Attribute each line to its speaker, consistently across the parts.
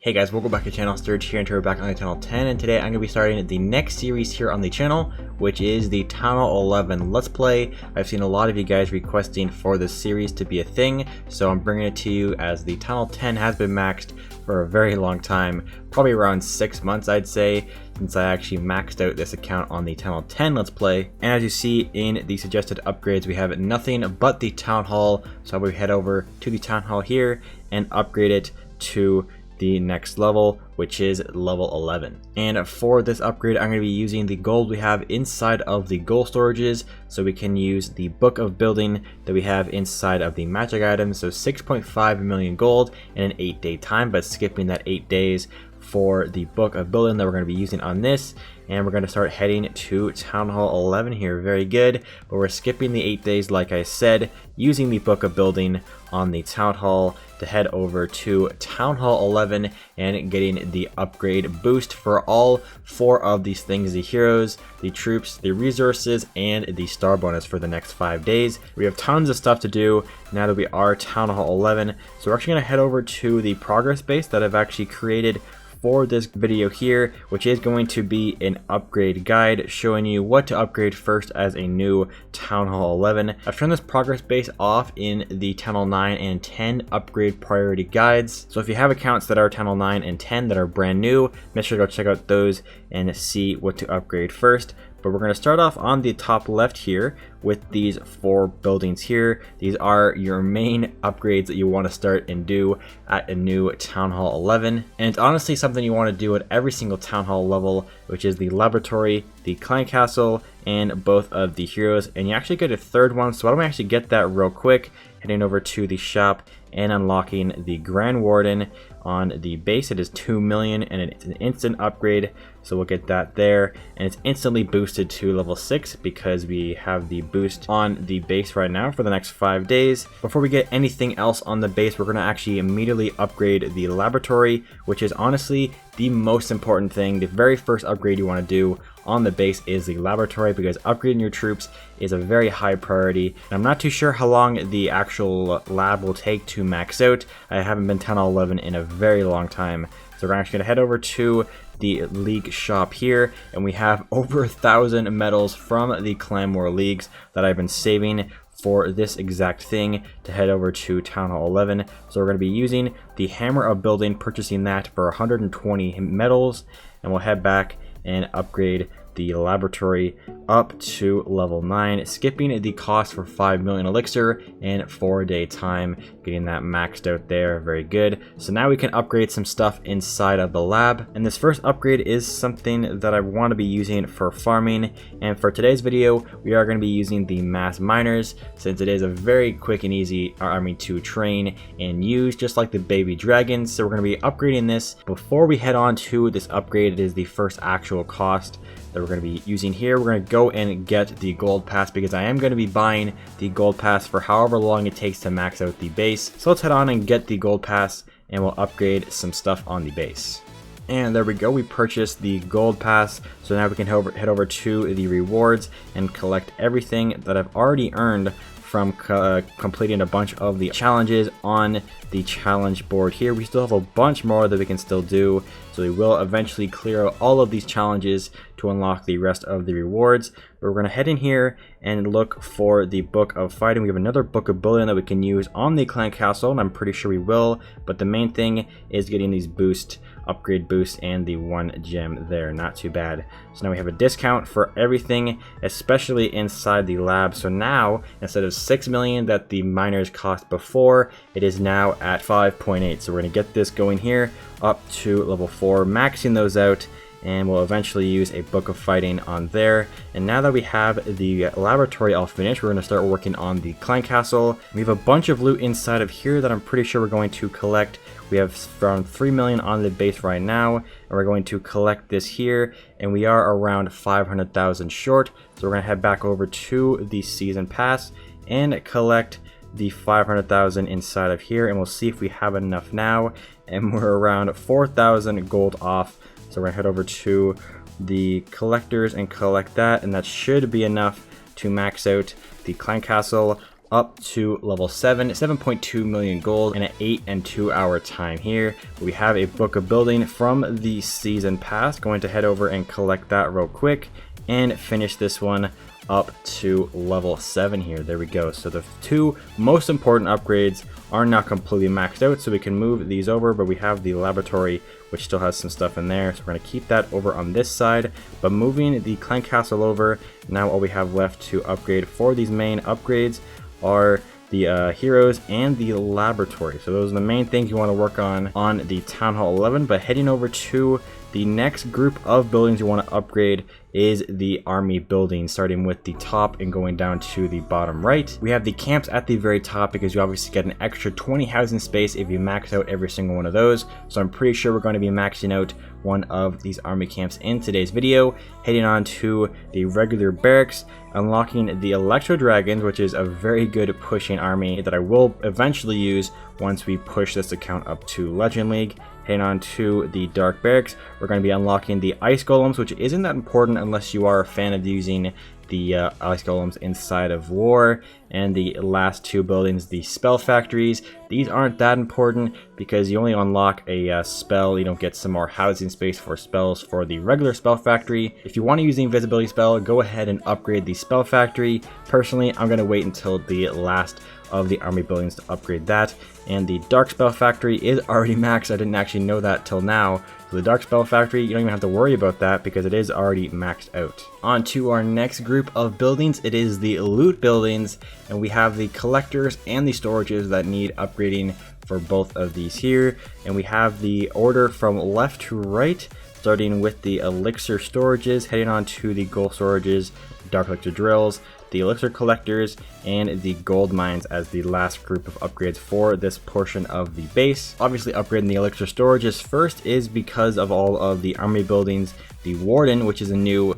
Speaker 1: Hey guys, welcome back to the channel. Sturge here, and we're back on the channel 10, and today I'm going to be starting the next series here on the channel, which is the TH11 Let's Play. I've seen a lot of you guys requesting for this series to be a thing, so I'm bringing it to you as the TH10 has been maxed for a very long time, probably around 6 months I'd say, since I actually maxed out this account on the TH10 Let's Play. And as you see in the suggested upgrades, we have nothing but the Town Hall, so we head over to the Town Hall here and upgrade it to the next level, which is level 11. And for this upgrade, I'm going to be using the gold we have inside of the gold storages, so we can use the book of building that we have inside of the magic items. So 6.5 million gold in an 8-day time, but skipping that 8 days for the book of building that we're going to be using on this. And we're going to start heading to Town Hall 11 here. Very good, but we're skipping the 8 days like I said, using the book of building on the Town Hall to head over to Town Hall 11 and getting the upgrade boost for all 4 of these things: the heroes, the troops, the resources, and the star bonus for the next 5 days. We have tons of stuff to do now that we are Town Hall 11, so we're actually going to head over to the progress base that I've actually created for this video here, which is going to be an upgrade guide showing you what to upgrade first as a new Town Hall 11. I've turned this progress base off in the Town Hall 9 and 10 upgrade priority guides, so if you have accounts that are Town Hall 9 and 10 that are brand new, make sure to go check out those and see what to upgrade first. But we're going to start off on the top left here with these 4 buildings here. These are your main upgrades that you want to start and do at a new Town Hall 11. And it's honestly something you want to do at every single Town Hall level, which is the laboratory, the clan castle, and both of the heroes. And you actually get a third one, so why don't we actually get that real quick, heading over to the shop and unlocking the Grand Warden on the base. It is 2 million and it's an instant upgrade, so we'll get that there, and it's instantly boosted to level 6 because we have the boost on the base right now for the next 5 days. Before we get anything else on the base, we're going to actually immediately upgrade the laboratory, which is honestly the most important thing. The very first upgrade you want to do on the base is the laboratory, because upgrading your troops is a very high priority. And I'm not too sure how long the actual lab will take to max out. I haven't been Town Hall 11 in a very long time, so we're actually going to head over to the league shop here, and we have over 1,000 medals from the Clan War leagues that I've been saving for this exact thing to head over to Town Hall 11. So we're going to be using the Hammer of Building, purchasing that for 120 medals, and we'll head back and upgrade the laboratory up to level 9, skipping the cost for 5 million elixir and 4-day time, getting that maxed out there. Very good. So now we can upgrade some stuff inside of the lab, and this first upgrade is something that I want to be using for farming. And for today's video, we are going to be using the mass miners, since it is a very quick and easy army to train and use, just like the baby dragons. So we're going to be upgrading this. Before we head on to this upgrade, it is the first actual cost that we're going to be using here. We're going to go and get the gold pass, because I am going to be buying the gold pass for however long it takes to max out the base. So let's head on and get the gold pass, and we'll upgrade some stuff on the base. And there we go, we purchased the gold pass, so now we can head over to the rewards and collect everything that I've already earned from completing a bunch of the challenges on the challenge board here. We still have a bunch more that we can still do, so we will eventually clear out all of these challenges to unlock the rest of the rewards. But we're going to head in here and look for the book of fighting. We have another book of building that we can use on the clan castle, and I'm pretty sure we will, but the main thing is getting these upgrade boosts and the 1 gem there. Not too bad. So now we have a discount for everything, especially inside the lab. So now, instead of 6 million that the miners cost before, it is now at 5.8. So we're going to get this going here up to level 4, maxing those out, and we'll eventually use a book of fighting on there. And now that we have the laboratory all finished, we're going to start working on the clan castle. We have a bunch of loot inside of here that I'm pretty sure we're going to collect. We have around 3 million on the base right now, and we're going to collect this here, and we are around 500,000 short. So we're going to head back over to the season pass and collect the 500,000 inside of here, and we'll see if we have enough now. And we're around 4,000 gold off, so we're gonna head over to the collectors and collect that, and that should be enough to max out the clan castle up to level 7, 7.2 million gold, and an 8 and 2 hour time here. We have a book of building from the season pass. Going to head over and collect that real quick and finish this one up to level 7 here. There we go. So the two most important upgrades are not completely maxed out, so we can move these over, but we have the laboratory which still has some stuff in there, so we're going to keep that over on this side. But moving the clan castle over, now all we have left to upgrade for these main upgrades are the heroes and the laboratory. So those are the main things you want to work on the Town Hall 11. But heading over to the next group of buildings you want to upgrade is the army building, starting with the top and going down to the bottom right. We have the camps at the very top because you obviously get an extra 20 housing space if you max out every single one of those. So I'm pretty sure we're going to be maxing out one of these army camps in today's video. Heading on to the regular barracks, unlocking the Electro Dragons, which is a very good pushing army that I will eventually use once we push this account up to Legend League. Heading on to the Dark Barracks, we're going to be unlocking the Ice Golems, which isn't that important unless you are a fan of using the Ice Golems inside of War. And the last two buildings, the Spell Factories, these aren't that important because you only unlock a spell, you don't get some more housing space for spells for the regular Spell Factory. If you want to use the invisibility spell, go ahead and upgrade the Spell Factory. Personally, I'm going to wait until the last of the army buildings to upgrade that. And the Dark Spell Factory is already maxed. I didn't actually know that till now. So the Dark Spell Factory, you don't even have to worry about that because it is already maxed out. On to our next group of buildings. It is the loot buildings, and we have the collectors and the storages that need upgrading for both of these here. And we have the order from left to right, starting with the elixir storages, heading on to the gold storages, dark elixir drills, the elixir collectors, and the gold mines as the last group of upgrades for this portion of the base. Obviously, upgrading the elixir storages first is because of all of the army buildings, the warden, which is a new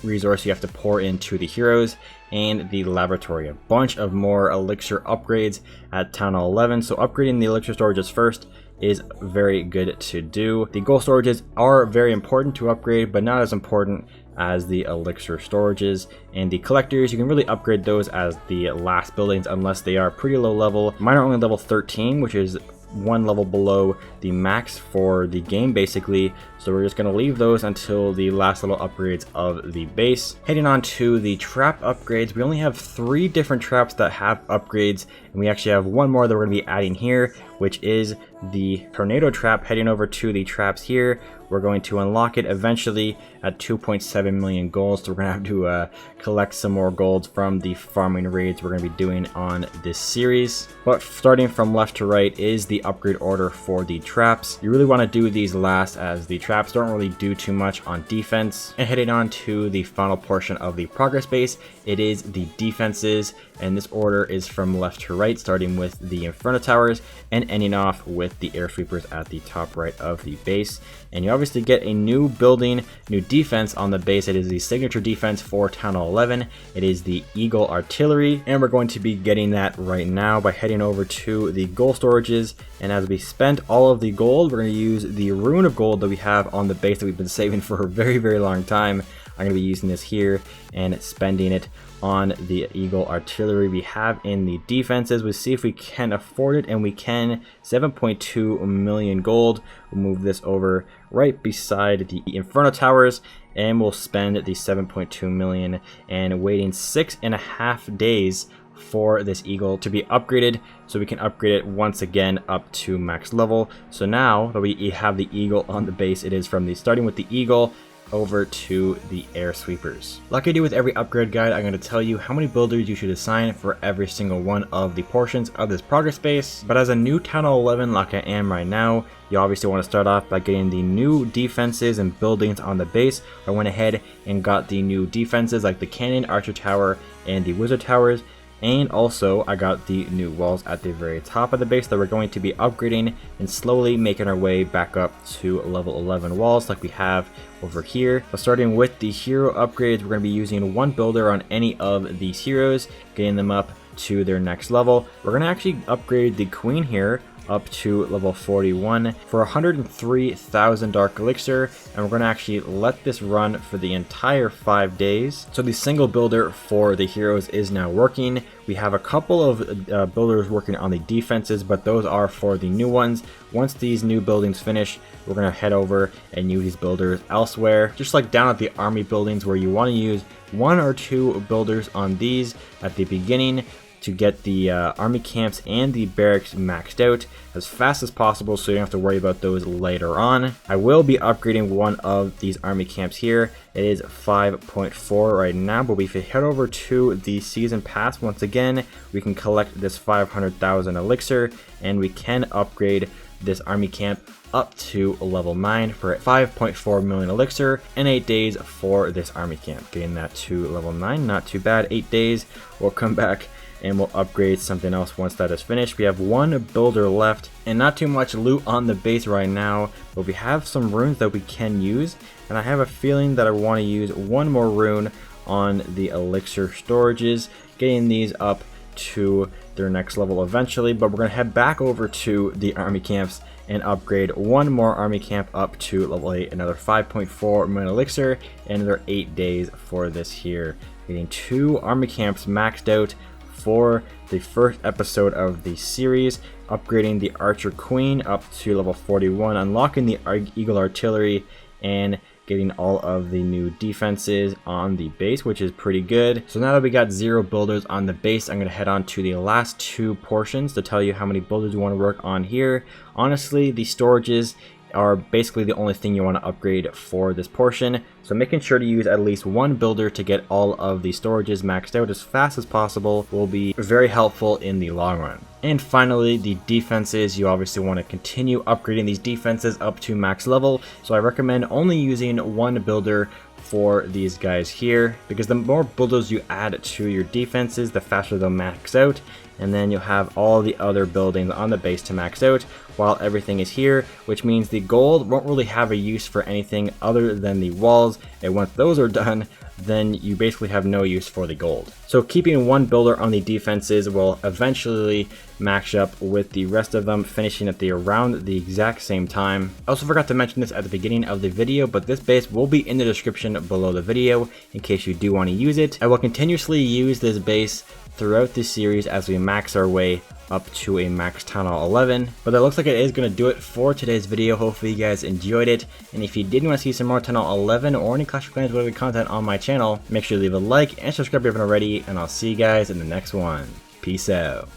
Speaker 1: resource you have to pour into the heroes, and the laboratory. A bunch of more elixir upgrades at Town Hall 11, so upgrading the elixir storages first is very good to do. The gold storages are very important to upgrade, but not as important as the elixir storages. And the collectors, you can really upgrade those as the last buildings unless they are pretty low level. Mine are only level 13, which is one level below the max for the game basically, so we're just going to leave those until the last little upgrades of the base. Heading on to the trap upgrades, we only have 3 different traps that have upgrades, and we actually have one more that we're going to be adding here, which is the tornado trap. Heading over to the traps here, we're going to unlock it eventually at 2.7 million gold, so we're going to have to collect some more gold from the farming raids we're going to be doing on this series. But starting from left to right is the upgrade order for the traps. You really want to do these last as the traps don't really do too much on defense. And heading on to the final portion of the progress base, it is the defenses, and this order is from left to right, starting with the Inferno Towers and ending off with the Air Sweepers at the top right of the base. And you obviously get a new building, new defense on the base. It is the signature defense for Town Hall 11. It is the Eagle Artillery, and we're going to be getting that right now by heading over to the gold storages. And as we spend all of the gold, we're going to use the Rune of Gold that we have on the base that we've been saving for a very, very long time. I'm going to be using this here and spending it on the Eagle Artillery we have in the defenses. We'll see if we can afford it, and we can. 7.2 million gold. We'll move this over right beside the Inferno Towers, and we'll spend the 7.2 million and waiting 6.5 days for this Eagle to be upgraded, so we can upgrade it once again up to max level. So now that we have the Eagle on the base, it is from the starting with the Eagle over to the Air Sweepers. Like I do with every upgrade guide, I'm going to tell you how many builders you should assign for every single one of the portions of this progress base. But as a new Town Hall 11 like I am right now, you obviously want to start off by getting the new defenses and buildings on the base. I went ahead and got the new defenses like the Cannon, Archer Tower, and the Wizard Towers. And also I got the new walls at the very top of the base that we're going to be upgrading and slowly making our way back up to level 11 walls like we have over here. But starting with the hero upgrades, we're going to be using one builder on any of these heroes, getting them up to their next level. We're going to actually upgrade the Queen here up to level 41 for 103,000 Dark Elixir, and we're going to actually let this run for the entire 5 days. So the single builder for the heroes is now working. We have a couple of builders working on the defenses, but those are for the new ones. Once these new buildings finish, we're going to head over and use these builders elsewhere. Just like down at the army buildings where you want to use 1 or 2 builders on these at the beginning to get the army camps and the barracks maxed out as fast as possible so you don't have to worry about those later on. I will be upgrading one of these army camps here. It is 5.4 right now, but if we head over to the season pass once again, we can collect this 500,000 elixir and we can upgrade this army camp up to level 9 for 5.4 million elixir and 8 days for this army camp. Getting that to level 9, not too bad. 8 days, we'll come back and we'll upgrade something else once that is finished. We have 1 builder left and not too much loot on the base right now, but we have some runes that we can use, and I have a feeling that I want to use 1 more rune on the elixir storages, getting these up to their next level eventually. But we're going to head back over to the army camps and upgrade 1 more army camp up to level 8, another 5.4 million elixir, and another 8 days for this here. Getting 2 army camps maxed out for the first episode of the series, upgrading the Archer Queen up to level 41, unlocking the Eagle Artillery, and getting all of the new defenses on the base, which is pretty good. So now that we got 0 builders on the base, I'm going to head on to the last 2 portions to tell you how many builders you want to work on here. Honestly, the storages are basically the only thing you want to upgrade for this portion, so making sure to use at least 1 builder to get all of the storages maxed out as fast as possible will be very helpful in the long run. And finally, the defenses. You obviously want to continue upgrading these defenses up to max level, so I recommend only using 1 builder for these guys here, because the more builders you add to your defenses, the faster they'll max out, and then you'll have all the other buildings on the base to max out while everything is here, which means the gold won't really have a use for anything other than the walls, and once those are done, then you basically have no use for the gold. So keeping 1 builder on the defenses will eventually match up with the rest of them, finishing at around the exact same time. I also forgot to mention this at the beginning of the video, but this base will be in the description below the video in case you do want to use it. I will continuously use this base throughout this series as we max our way up to a max Town Hall 11. But that looks like it is going to do it for today's video. Hopefully you guys enjoyed it, and if you did want to see some more Town Hall 11 or any Clash of Clans related content on my channel, make sure to leave a like and subscribe if you haven't already, and I'll see you guys in the next one. Peace out.